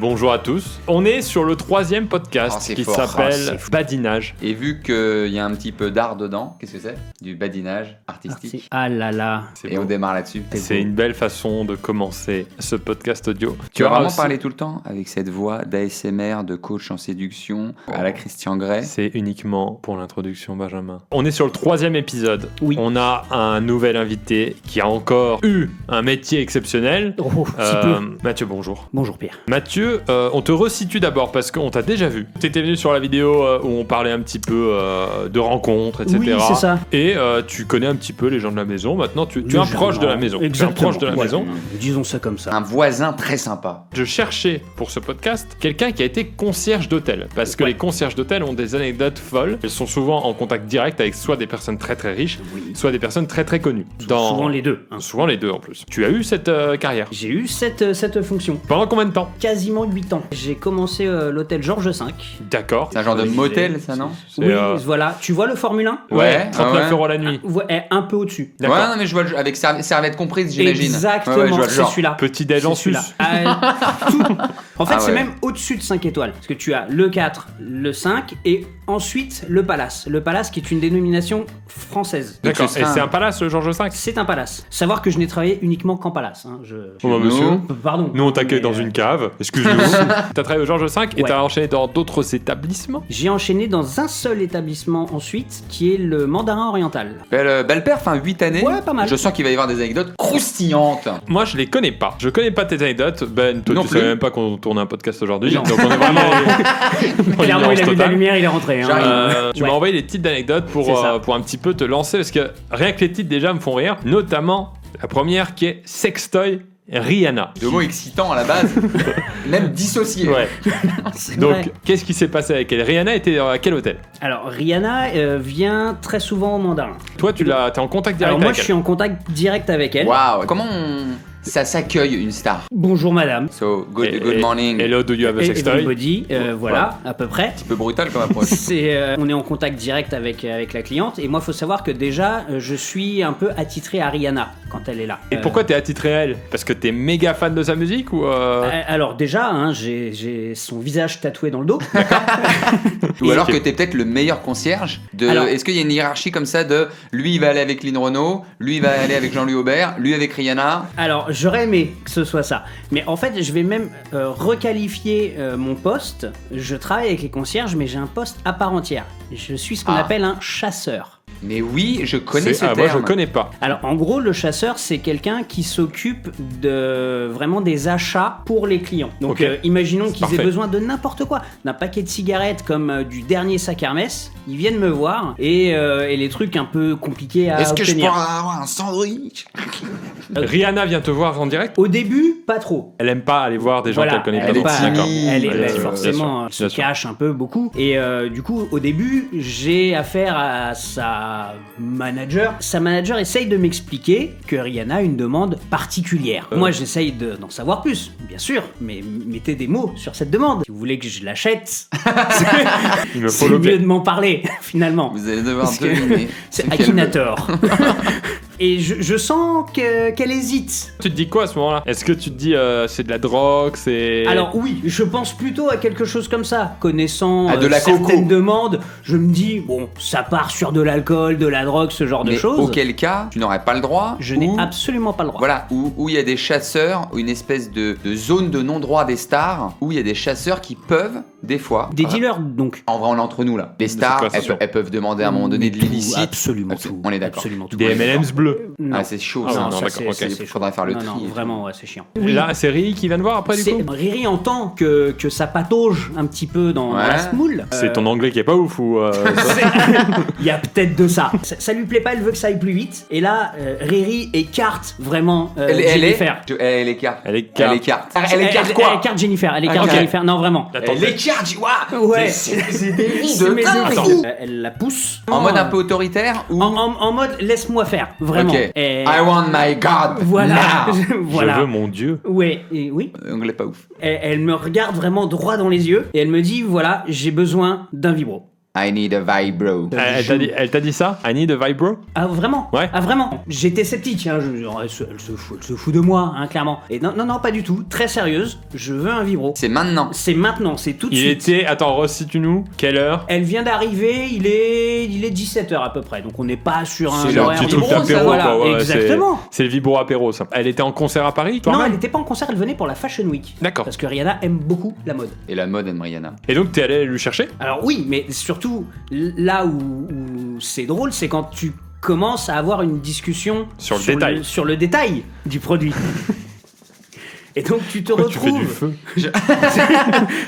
Bonjour à tous. On est sur le 3e podcast qui s'appelle Badinage. Et vu qu'il y a un petit peu d'art dedans, qu'est-ce que c'est ? Du badinage artistique. Ah là là. Et on démarre là-dessus. C'est une belle façon de commencer ce podcast audio. Tu vas vraiment parler tout le temps avec cette voix d'ASMR, de coach en séduction à la Christian Grey. C'est uniquement pour l'introduction, Benjamin. On est sur le 3e épisode. Oui. On a un nouvel invité qui a encore eu un métier exceptionnel. Oh, si peu. Mathieu, bonjour. Bonjour Pierre. Mathieu, on te resitue d'abord parce qu'on t'a déjà vu. T'étais venu sur la vidéo où on parlait un petit peu de rencontres, etc. Oui, c'est ça. Et tu connais un petit peu les gens de la maison. Maintenant, tu es un proche de la maison. Exactement. Tu es un proche de la maison. Disons ça comme ça. Un voisin très sympa. Je cherchais pour ce podcast quelqu'un qui a été concierge d'hôtel. Parce que les concierges d'hôtel ont des anecdotes folles. Ils sont souvent en contact direct avec soit des personnes très très riches, soit des personnes très très connues. Souvent les deux. Souvent les deux en plus. Tu as eu cette carrière. J'ai eu cette fonction. Pendant combien de temps ? Quasiment 8 ans. J'ai commencé l'hôtel Georges V. D'accord. C'est un genre de motel, ça, non ? Oui, voilà. Tu vois le Formule 1 Ouais. 39 € la nuit. Un peu au-dessus. D'accord. Ouais, non, mais je vois avec serviette comprise, j'imagine. Exactement, Ouais, je vois le c'est genre. celui-là. Petit déj en sus. En fait, Ah c'est ouais. même au-dessus de 5 étoiles. Parce que tu as le 4, le 5 et ensuite le Palace. Le Palace qui est une dénomination française. D'accord. Donc, Et c'est un palace, le Georges V ? C'est un palace. Savoir que je n'ai travaillé uniquement qu'en Palace. Oh, bah, monsieur. Pardon. Nous, on t'accueille Mais, dans une cave. Excuse-nous. T'as travaillé au Georges V et Ouais. t'as enchaîné dans d'autres établissements ? J'ai enchaîné dans un seul établissement ensuite, qui est le Mandarin Oriental. Belle perf, 8 années. Ouais, pas mal. Je sens qu'il va y avoir des anecdotes croustillantes. Moi, je les connais pas. Je connais pas tes anecdotes. Ben, toi, Non tu plus. savais même pas qu'on tournait un podcast aujourd'hui. Non. Donc, on est vraiment. Clairement, il a vu de la totale. lumière, il est rentré. Hein. Tu Ouais. m'as envoyé des petites anecdotes C'est ça. pour un petit peu te lancer parce que rien que les titres déjà me font rire. Notamment la première qui est Sextoy Rihanna. Deux mots excitants à la base, même dissociés. Ouais. C'est Donc, vrai. qu'est-ce qui s'est passé avec elle ? Rihanna était à quel hôtel ? Alors, Rihanna vient très souvent au Mandarin. Toi, t'es en contact direct Alors, moi, avec je elle. suis en contact direct avec elle. Waouh. Comment ça s'accueille une star ? Bonjour, madame. So, good morning. Hello, do you have a sextoy ? Everybody, voilà, à peu près. Un peu brutal comme approche. On est en contact direct avec la cliente et moi, faut savoir que déjà, je suis un peu attitré à Rihanna quand elle est là. Et pourquoi t'es attitré à elle ? Parce que t'es méga fan de sa musique ou Alors déjà, hein, j'ai son visage tatoué dans le dos. Ou alors que t'es peut-être le meilleur concierge de. Alors- Est-ce qu'il y a une hiérarchie comme ça de lui il va aller avec Lynn Renault, lui il va aller avec Jean-Louis Aubert, lui avec Rihanna. Alors, j'aurais aimé que ce soit ça. Mais en fait, je vais même requalifier mon poste. Je travaille avec les concierges, mais j'ai un poste à part entière. Je suis ce qu'on Ah. appelle un chasseur. Mais oui, je connais ce terme. Moi, je connais pas. Alors, en gros, le chasseur, c'est quelqu'un qui s'occupe vraiment des achats pour les clients. Donc, Ok. imaginons qu'ils Parfait. aient besoin de n'importe quoi. D'un paquet de cigarettes comme du dernier sac Hermès. Ils viennent me voir et les trucs un peu compliqués à Est-ce que je obtenir. pourrais avoir un sandwich ? Rihanna vient te voir en direct ? Au début, pas trop. Elle aime pas aller voir des gens Voilà, qu'elle connaît elle pas. est D'accord. timide. Elle est Bien sûr, forcément, bien elle sûr, se bien sûr. cache un peu beaucoup. Et du coup, au début, j'ai affaire à sa manager. Sa manager essaye de m'expliquer que Rihanna a une demande particulière. Moi, j'essaye d'en savoir plus, bien sûr, mais mettez des mots sur cette demande. Si vous voulez que je l'achète, Il me faut c'est le mieux de m'en parler, finalement. Vous allez devoir Parce que deviner. c'est quel- Akinator. Et je sens qu'elle hésite. Tu te dis quoi à ce moment-là ? Est-ce que tu te dis c'est de la drogue, c'est... Alors oui, je pense plutôt à quelque chose comme ça. Connaissant Ah, de la certaines coco. demandes, je me dis, bon, ça part sur de l'alcool, de la drogue, ce genre de Mais choses. auquel cas, tu n'aurais pas le droit. Je n'ai ou- absolument pas le droit. Voilà, où il y a des chasseurs, une espèce de zone de non-droit des stars, où il y a des chasseurs qui peuvent, des fois. Des dealers, donc. En vrai, on est entre nous là. Les C'est stars, quoi, c'est elles, sûr. elles peuvent demander à un moment donné de Tout, l'illicite. absolument tout. On est d'accord. Absolument tout. Des M&M's bleus. Non. Ah, c'est chaud Ah, ça. non, ça, d'accord, c'est- ok. c'est Il chaud. faudra faire le non, tri. non, vraiment, ouais, c'est chiant. Là, c'est Riri qui vient te voir après du C'est coup ? Riri entend que ça patauge un petit peu dans Ouais. la smoule. C'est ton anglais qui est pas ouf ou... Il y a peut-être de ça. ça lui plaît pas, elle veut que ça aille plus vite. Et là, Riri écarte vraiment Jennifer. Elle écarte. Elle écarte. Elle écarte. Elle écarte quoi Elle écarte Jennifer. Elle écarte Ok. Jennifer. Non, vraiment. Attends, Elle écarte, tu vois. Ouais. C'est des vies C'est de mes dingue. deux fous. Elle la pousse. En mode un peu autoritaire ou. En mode laisse-moi faire, vraiment. Ok. Et- I want my God. Voilà. now. Voilà. Je veux mon dieu. Ouais, et oui. Anglais pas ouf. Elle me regarde vraiment droit dans les yeux et elle me dit voilà, j'ai besoin d'un vibro. I need a vibro. Elle t'a dit ça? I need a vibro? Ah vraiment? Ouais. Ah vraiment? J'étais sceptique, hein. Elle se fout de moi, hein, clairement. Et non, pas du tout. Très sérieuse, je veux un vibro. C'est maintenant. C'est maintenant, c'est tout de Il suite. était... Attends, resitue-nous. Quelle heure? Elle vient d'arriver, il est 17h à peu près, donc on n'est pas sur un C'est leur horaire petit truc vibro, d'apéro, ça, voilà, quoi, ouais, exactement. C'est le vibro apéro, ça. Elle était en concert à Paris, toi Non, même elle n'était pas en concert, elle venait pour la Fashion Week. D'accord. Parce que Rihanna aime beaucoup la mode. Et la mode aime Rihanna. Et donc, t'es allé lui chercher? Alors oui, mais surtout, là où c'est drôle, c'est quand tu commences à avoir une discussion Sur le détail. sur le détail du produit. Et donc tu te Pourquoi tu fais retrouves... du feu?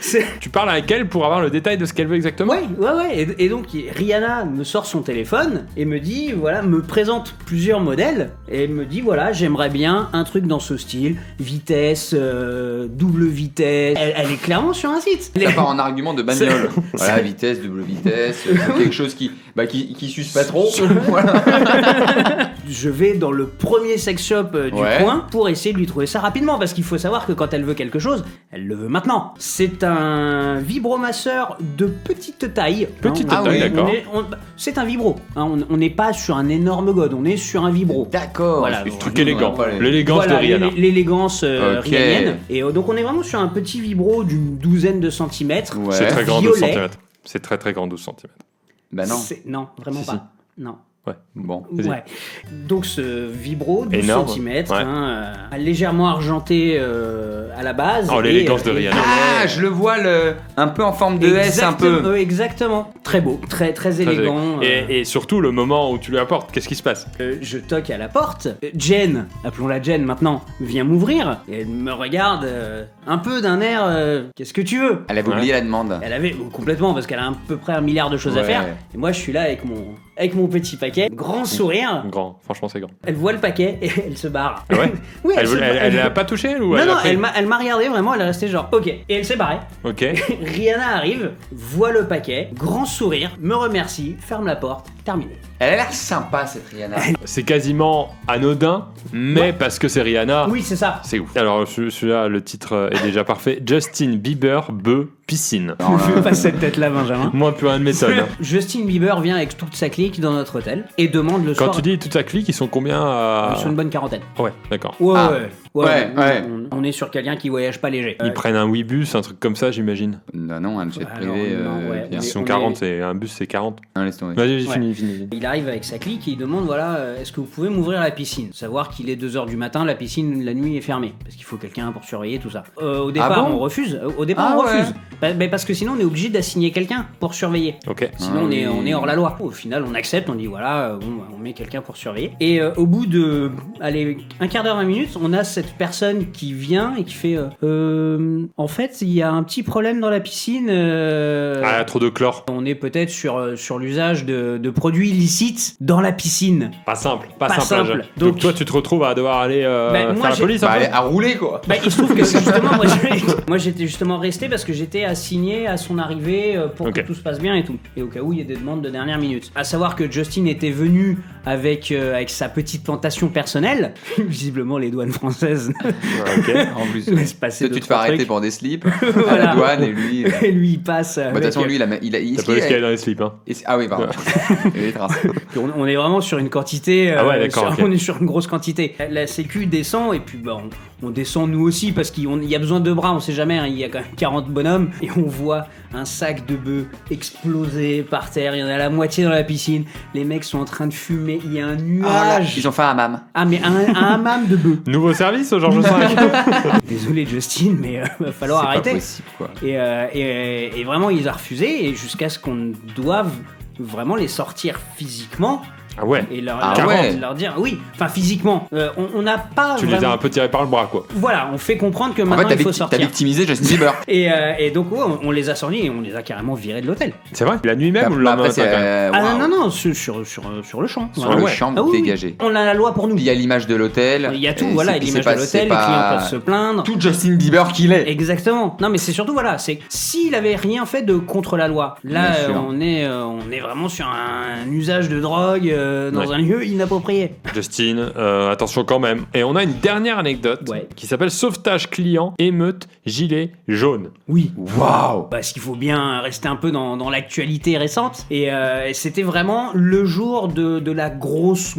C'est- Tu parles avec elle pour avoir le détail de ce qu'elle veut exactement? Ouais. Et donc Rihanna me sort son téléphone et me dit, voilà, me présente plusieurs modèles et me dit, voilà, j'aimerais bien un truc dans ce style, vitesse, double vitesse. Elle est clairement sur un site. Ça part en argument de bagnole. Voilà, vitesse, double vitesse, quelque chose qui suce pas trop. Voilà. Je vais dans le premier sex shop du Ouais. coin pour essayer de lui trouver ça rapidement parce qu'il faut savoir que quand elle veut quelque chose, elle le veut maintenant. C'est un vibromasseur de petite taille. Petite Hein, taille, on est- d'accord. c'est un vibro. Hein, on n'est pas sur un énorme god, on est sur un vibro. D'accord. Voilà, Je bon, Truc élégant. pas les- L'élégance Voilà, de Rihanna. l'élégance Ok. rihannienne. Et donc on est vraiment sur un petit vibro d'une douzaine de centimètres. Ouais. C'est très grand, 12 Violet. cm. C'est très très grand, 12 cm. Bah non. Non, vraiment Si, pas. Non. Ouais. Bon. Vas-y. Ouais. Donc ce vibro, 12 Énorme. cm, Ouais. légèrement argenté à la base. Oh, l'élégance de et Rihanna. Ah, je le vois un peu en forme de S un peu. Exactement. Très beau, très Très élégant. Et surtout, le moment où tu lui apportes, qu'est-ce qui se passe? Je toque à la porte. Jen, appelons-la Jen maintenant, vient m'ouvrir. Et elle me regarde un peu d'un air qu'est-ce que tu veux? Elle avait oublié la demande. Elle avait complètement parce qu'elle a à peu près 1 milliard de choses à Ouais. faire. Et moi je suis là avec mon petit paquet, grand sourire. Grand, franchement, c'est grand. Elle voit le paquet et elle se barre. Ah ouais? Oui, Elle se- l'a pas touché, elle, ou Non, elle non, a pris elle m'a regardé vraiment, elle est restée genre ok. Et elle s'est barrée. Ok. Rihanna arrive, voit le paquet, grand sourire, me remercie, ferme la porte, terminé. Elle a l'air sympa cette Rihanna. C'est quasiment anodin, mais parce que c'est Rihanna, Oui, c'est ça. c'est ouf. Alors, celui-là, le titre est déjà parfait. Justin Bieber, bœuf, piscine. Alors là, Pas cette tête-là, Benjamin. Moi, plus rien de m'étonne. Justin Bieber vient avec toute sa clique dans notre hôtel et demande le Quand soir. tu dis toute sa clique, ils sont combien à... Sur une bonne quarantaine. Ouais, d'accord. Ouais, Ah. ouais. Ouais. On est sur quelqu'un qui voyage pas léger. Ils prennent un Webus, un truc comme ça, j'imagine. non, un jet Alors, privé. non, ouais, bien. Ils sont on 40, est- c'est un bus, c'est 40. Non, laisse tomber. Vas-y, Ouais. finis. Il arrive avec sa clique et il demande voilà, est-ce que vous pouvez m'ouvrir la piscine? Savoir qu'il est 2h du matin, la piscine la nuit est fermée parce qu'il faut quelqu'un pour surveiller tout ça. Au départ, bon on refuse. Au départ, Ah on ouais. refuse. Parce que sinon, on est obligé d'assigner quelqu'un pour surveiller. Ok. Sinon, Ah on est oui. hors la loi. Au final, on accepte, on dit voilà, on met quelqu'un pour surveiller. Et au bout de, allez, un quart d'heure, 20 minutes, on a cette personne qui vient et qui fait en fait, il y a un petit problème dans la piscine. Ah, trop de chlore. On est peut-être sur l'usage de produits illicites dans la piscine. Pas simple. simple. Donc, Donc- toi, tu te retrouves à devoir aller Bah, moi, faire la j'ai- police un Bah, peu elle est à rouler quoi. Bah, il se trouve que justement, moi j'étais justement resté parce que j'étais assigné à son arrivée pour Ok. que tout se passe bien et tout. Et au cas où il y a des demandes de dernière minute. À savoir que Justin était venu avec sa petite plantation personnelle. Visiblement, les douanes françaises Ok. En plus. laissent passer. Toi, tu deux, te fais trois arrêter trucs. pour des slips à Voilà. la douane et lui. Et lui, il passe. Bah, de toute façon, lui, il La police qui est dans les slips, hein. Ah oui, pardon. Il y a des traces. On est vraiment sur une quantité. Ah ouais, d'accord, ok. On est sur une grosse quantité. La sécu descend et puis bah, on descend nous aussi parce qu'il y a besoin de bras, on sait jamais. Hein, il y a quand même 40 bonhommes et on voit un sac de bœufs exploser par terre. Il y en a la moitié dans la piscine. Les mecs sont en train de fumer. Il y a un nuage. Ils ont fait un hammam. Ah, mais un hammam de bœufs. Nouveau service au Georges V. Désolé, Justin, mais va falloir C'est pas arrêter. possible quoi. Et vraiment, ils ont refusé et jusqu'à ce qu'on doive vraiment les sortir physiquement. Ah ouais. Et leur, Ah leur- ouais. leur dire oui, enfin physiquement, on n'a pas Tu les as vraiment... un peu tirés par le bras, quoi. Voilà, on fait comprendre que En maintenant fait, il faut t'as sortir. victimisé Justin Bieber. Et donc ouais, on les a sortis et on les a carrément virés de l'hôtel. C'est vrai? La nuit même ou le Bah, lendemain après, c'est. matin, quand même Ah waouh. non, sur le champ. Sur Voilà. le ouais. champ, Ah oui, oui. dégagé. On a la loi pour nous. Il y a l'image de l'hôtel. Il y a tout, et voilà, c'est- l'image c'est de pas- l'hôtel, c'est les pas clients peuvent se plaindre. Tout Justin Bieber qu'il est. Exactement. Non, mais c'est surtout voilà, c'est s'il avait rien fait de contre la loi. Là, Bien sûr. on est vraiment sur un usage de drogue dans Ouais. un lieu inapproprié. Justin, attention quand même. Et on a une dernière anecdote Ouais. qui s'appelle sauvetage client, émeute, gilet jaune. Oui. Waouh. Parce qu'il faut bien rester un peu dans l'actualité récente. Et c'était vraiment le jour de la grosse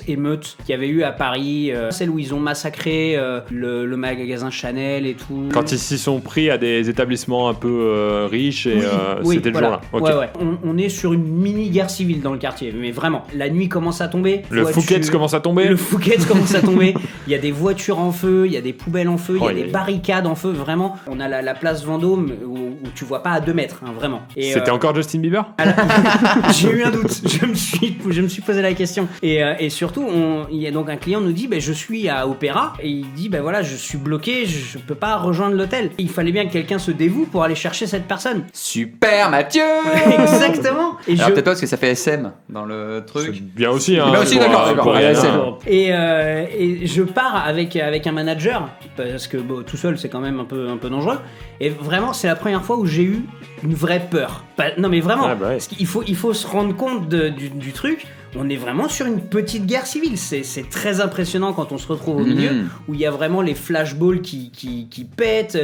émeute qu'il y avait eu à Paris. Celle où ils ont massacré le magasin Chanel et tout. Quand ils s'y sont pris à des établissements un peu riches et Oui, c'était voilà. le jour-là. Ok. Ouais. On est sur une mini-guerre civile dans le quartier. Mais vraiment, la nuit commence à tomber. Le Fouquet's commence à tomber. Le Fouquet's commence à tomber. Il y a des voitures en feu, il y a des poubelles en feu, il y a des barricades en feu. Vraiment, on a la place Vendôme où tu vois pas à 2 mètres, hein, vraiment. Et, C'était encore Justin Bieber? j'ai eu un doute. Je me suis posé la question. Et surtout, il y a donc un client nous dit, je suis à Opéra, et il dit, voilà, je suis bloqué, je peux pas rejoindre l'hôtel. Il fallait bien que quelqu'un se dévoue pour aller chercher cette personne. Super Mathieu. Exactement. Et Alors peut-être pas parce que ça fait SM dans le C'est truc. bien aussi. Hein, bien aussi, pour, d'accord, pour ouais, Rihanna. c'est Et je pars avec un manager parce que tout seul c'est quand même un peu dangereux. Et vraiment c'est la première fois où j'ai eu une vraie peur. Non mais vraiment, Ah bah ouais. parce qu'il faut se rendre compte du truc. On est vraiment sur une petite guerre civile. C'est très impressionnant quand on se retrouve au milieu où il y a vraiment les flashballs qui pètent,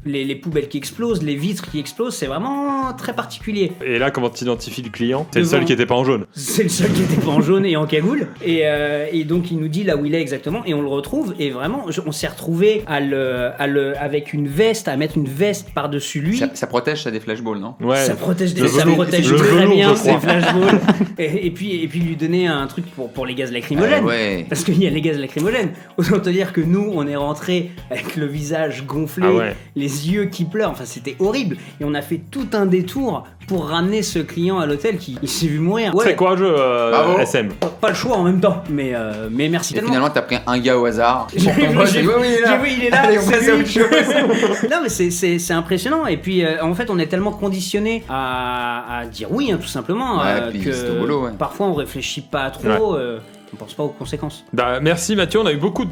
les poubelles qui explosent, les vitres qui explosent. C'est vraiment très particulier. Et là, comment t'identifies le client? C'est le Devant. seul qui était pas en jaune. C'est le seul qui était pas en jaune et en cagoule. Et donc il nous dit là où il est exactement et on le retrouve. Et vraiment, on s'est retrouvé avec une veste, à mettre une veste par-dessus lui. Ça protège ça des flashballs, non? Ouais. Ça protège, Le ça velours. protège Le très velours, bien je ces crois. flashballs. et puis lui donner un truc pour les gaz lacrymogènes. Ouais. Parce qu'il y a les gaz lacrymogènes. Autant te dire que nous, on est rentré avec le visage gonflé, Ah ouais. les yeux qui pleurent. Enfin, c'était horrible. Et on a fait tout un détour pour ramener ce client à l'hôtel qui il s'est vu mourir. Ouais, Très courageux, Bravo. SM. pas le choix en même temps. Mais merci Et tellement. finalement t'as pris un gars au hasard. J'ai Pour ton boss, j'ai- il dit, oui, il est là. j'ai vu, il est là. Allez, on c'est passe à lui. autre chose. Non mais c'est impressionnant et puis en fait on est tellement conditionné à dire oui tout simplement Ouais, puis c'est au boulot, ouais. parfois on réfléchit pas trop, on pense pas aux conséquences. Bah, merci Mathieu, on a eu beaucoup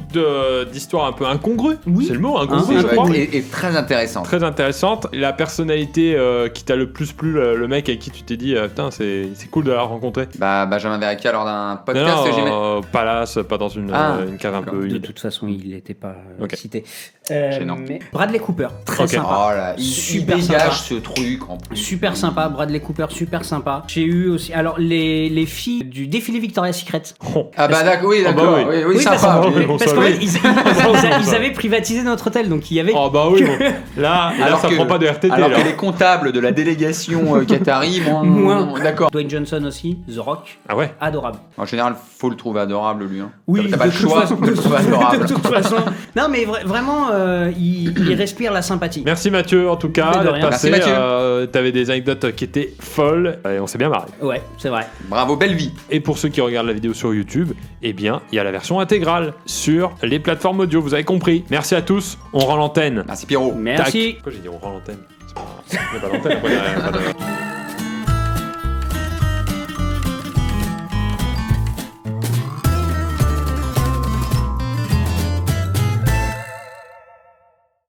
d'histoires un peu incongrues. Oui. C'est le mot, incongru, Hein, je crois. Et très intéressant. Très intéressante. La personnalité qui t'a le plus plu, le mec avec qui tu t'es dit, putain, c'est cool de la rencontrer. Bah Benjamin Verrecchia lors d'un podcast que j'ai mis. Palace, pas dans une cave un peu De humide. toute façon il n'était pas Ok. cité. Gênant. Mais Bradley Cooper, très Ok. sympa. Oh là, il Super dégage sympa. ce truc en plus. Super sympa, Bradley Cooper, super sympa. J'ai eu aussi, alors les filles du défilé Victoria's Secret. Oh. Ah bah d'accord, oui, Ah bah d'accord, oui. oui, parce- sympa. oui, bon, Parce ça, qu'en oui. fait, ils avaient privatisé notre hôtel, donc il y avait. Oh bah oui, que- bon. Là ça que- prend pas de RTT alors là. que les comptables de la délégation Qatari, Moins. d'accord. Dwayne Johnson aussi, The Rock, Ah ouais. adorable. En général, faut le trouver adorable lui. Hein. Oui, T'as pas de le toute choix façon- de le trouver adorable. De toute façon. Non, mais vraiment, il respire la sympathie. Merci Mathieu en tout cas Mais de d'être rien. passé. Merci, Mathieu. T'avais des anecdotes qui étaient folles et on s'est bien marré. Ouais, c'est vrai. Bravo, belle vie. Et pour ceux qui regardent la vidéo sur YouTube, eh bien, il y a la version intégrale sur les plateformes audio, vous avez compris. Merci à tous, on rend l'antenne. Merci Pierrot. Merci. Tac. Pourquoi j'ai dit on rend l'antenne? C'est pas l'antenne, après, il y a pas de-